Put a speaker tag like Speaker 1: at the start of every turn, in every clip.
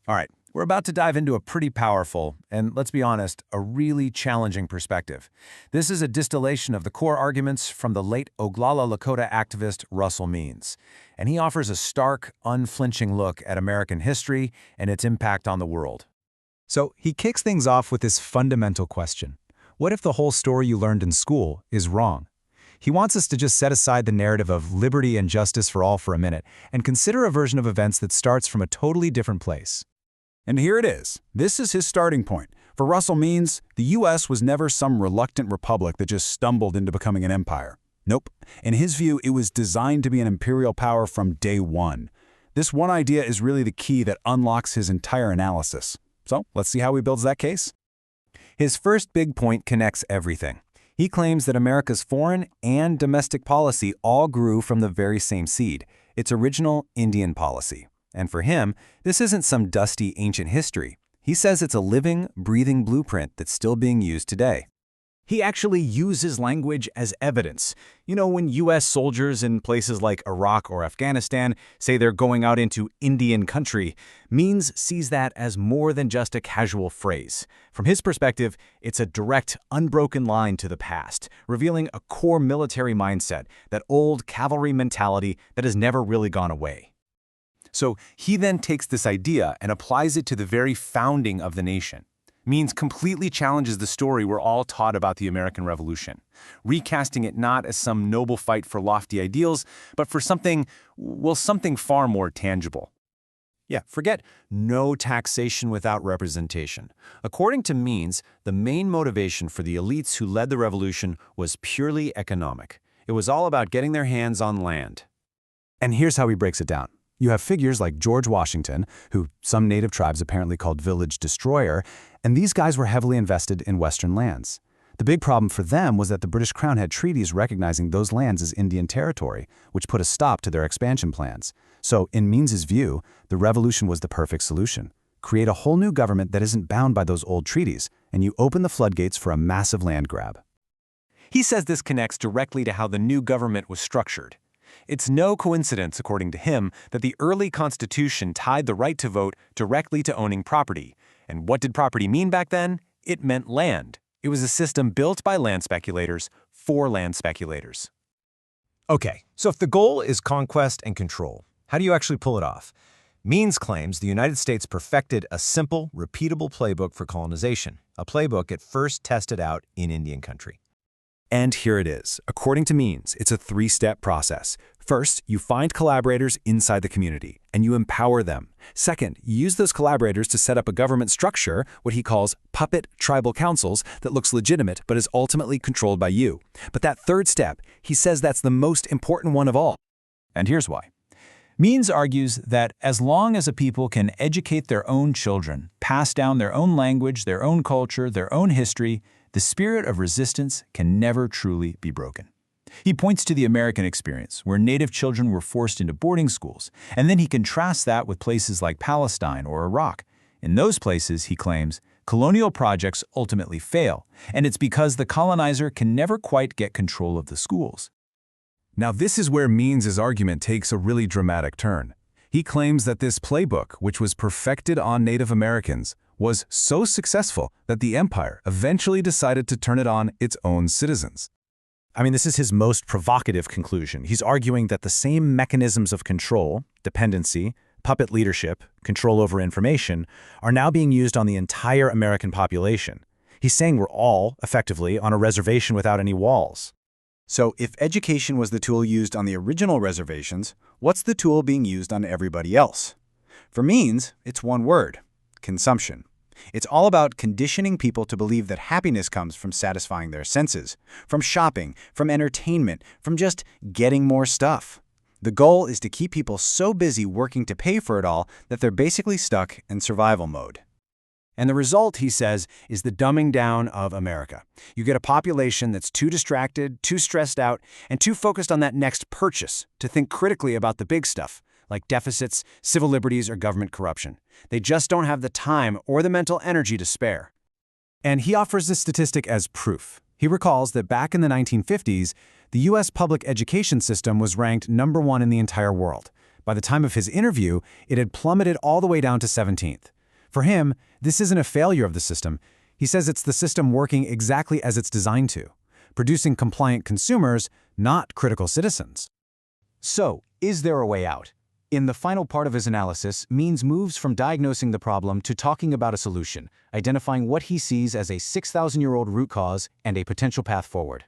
Speaker 1: All right, we're about to dive into a pretty powerful, and let's be honest, a really challenging perspective. This is a distillation of the core arguments from the late Oglala Lakota activist Russell Means, and he offers a stark, unflinching look at American history and its impact on the world.
Speaker 2: So he kicks things off with this fundamental question. What if the whole story you learned in school is wrong? He wants us to just set aside the narrative of liberty and justice for all for a minute and consider a version of events that starts from a totally different place.
Speaker 3: And here it is. This is his starting point. For Russell Means, the U.S. was never some reluctant republic that just stumbled into becoming an empire. Nope. In his view, it was designed to be an imperial power from day one. This one idea is really the key that unlocks his entire analysis. So let's see how he builds that case.
Speaker 1: His first big point connects everything. He claims that America's foreign and domestic policy all grew from the very same seed, its original Indian policy. And for him, this isn't some dusty ancient history. He says it's a living, breathing blueprint that's still being used today.
Speaker 4: He actually uses language as evidence. You know, when U.S. soldiers in places like Iraq or Afghanistan say they're going out into Indian country, Means sees that as more than just a casual phrase. From his perspective, it's a direct, unbroken line to the past, revealing a core military mindset, that old cavalry mentality that has never really gone away.
Speaker 1: So he then takes this idea and applies it to the very founding of the nation. Means completely challenges the story we're all taught about the American Revolution, recasting it not as some noble fight for lofty ideals, but for something far more tangible.
Speaker 5: Yeah, forget no taxation without representation. According to Means, the main motivation for the elites who led the revolution was purely economic. It was all about getting their hands on land.
Speaker 2: And here's how he breaks it down. You have figures like George Washington, who some native tribes apparently called village destroyer, and these guys were heavily invested in Western lands. The big problem for them was that the British Crown had treaties recognizing those lands as Indian territory, which put a stop to their expansion plans. So, in Means's view, the revolution was the perfect solution. Create a whole new government that isn't bound by those old treaties, and you open the floodgates for a massive land grab.
Speaker 1: He says this connects directly to how the new government was structured. It's no coincidence, according to him, that the early Constitution tied the right to vote directly to owning property. And what did property mean back then? It meant land. It was a system built by land speculators for land speculators.
Speaker 5: Okay, so if the goal is conquest and control, how do you actually pull it off? Means claims the United States perfected a simple, repeatable playbook for colonization, a playbook it first tested out in Indian country.
Speaker 1: And here it is. According to Means, it's a three-step process. First, you find collaborators inside the community, and you empower them. Second, you use those collaborators to set up a government structure, what he calls puppet tribal councils, that looks legitimate but is ultimately controlled by you. But that third step, he says that's the most important one of all. And here's why. Means argues that as long as a people can educate their own children, pass down their own language, their own culture, their own history, the spirit of resistance can never truly be broken. He points to the American experience, where Native children were forced into boarding schools, and then he contrasts that with places like Palestine or Iraq. In those places, he claims, colonial projects ultimately fail, and it's because the colonizer can never quite get control of the schools.
Speaker 2: Now this is where Means's argument takes a really dramatic turn. He claims that this playbook, which was perfected on Native Americans, was so successful that the empire eventually decided to turn it on its own citizens.
Speaker 4: I mean, this is his most provocative conclusion. He's arguing that the same mechanisms of control, dependency, puppet leadership, control over information, are now being used on the entire American population. He's saying we're all, effectively, on a reservation without any walls.
Speaker 3: So if education was the tool used on the original reservations, what's the tool being used on everybody else? For Means, it's one word: consumption. It's all about conditioning people to believe that happiness comes from satisfying their senses, from shopping, from entertainment, from just getting more stuff. The goal is to keep people so busy working to pay for it all that they're basically stuck in survival mode.
Speaker 1: And the result, he says, is the dumbing down of America. You get a population that's too distracted, too stressed out, and too focused on that next purchase to think critically about the big stuff, like deficits, civil liberties, or government corruption. They just don't have the time or the mental energy to spare. And he offers this statistic as proof. He recalls that back in the 1950s, the U.S. public education system was ranked #1 in the entire world. By the time of his interview, it had plummeted all the way down to 17th.
Speaker 2: For him, this isn't a failure of the system. He says it's the system working exactly as it's designed to, producing compliant consumers, not critical citizens. So, is there a way out? In the final part of his analysis, Means moves from diagnosing the problem to talking about a solution, identifying what he sees as a 6,000-year-old root cause and a potential path forward.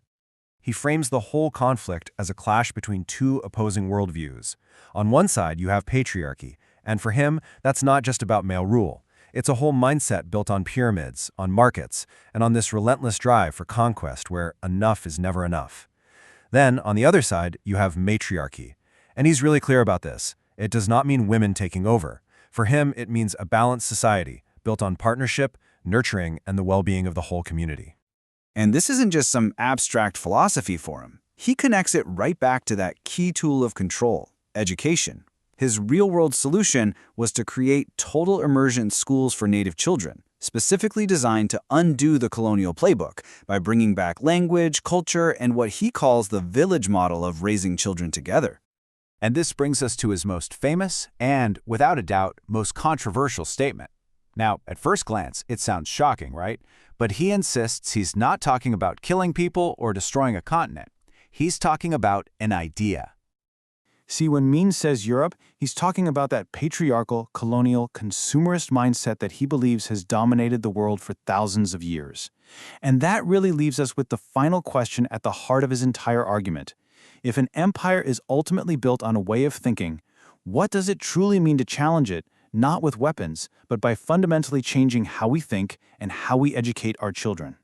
Speaker 1: He frames the whole conflict as a clash between two opposing worldviews. On one side, you have patriarchy, and for him, that's not just about male rule. It's a whole mindset built on pyramids, on markets, and on this relentless drive for conquest where enough is never enough. Then, on the other side, you have matriarchy. And he's really clear about this. It does not mean women taking over. For him, it means a balanced society, built on partnership, nurturing, and the well-being of the whole community.
Speaker 3: And this isn't just some abstract philosophy for him. He connects it right back to that key tool of control, education. His real-world solution was to create total immersion schools for Native children, specifically designed to undo the colonial playbook by bringing back language, culture, and what he calls the village model of raising children together.
Speaker 2: And this brings us to his most famous and, without a doubt, most controversial statement. Now, at first glance, it sounds shocking, right? But he insists he's not talking about killing people or destroying a continent. He's talking about an idea. See, when Means says Europe, he's talking about that patriarchal, colonial, consumerist mindset that he believes has dominated the world for thousands of years. And that really leaves us with the final question at the heart of his entire argument. If an empire is ultimately built on a way of thinking, what does it truly mean to challenge it, not with weapons, but by fundamentally changing how we think and how we educate our children?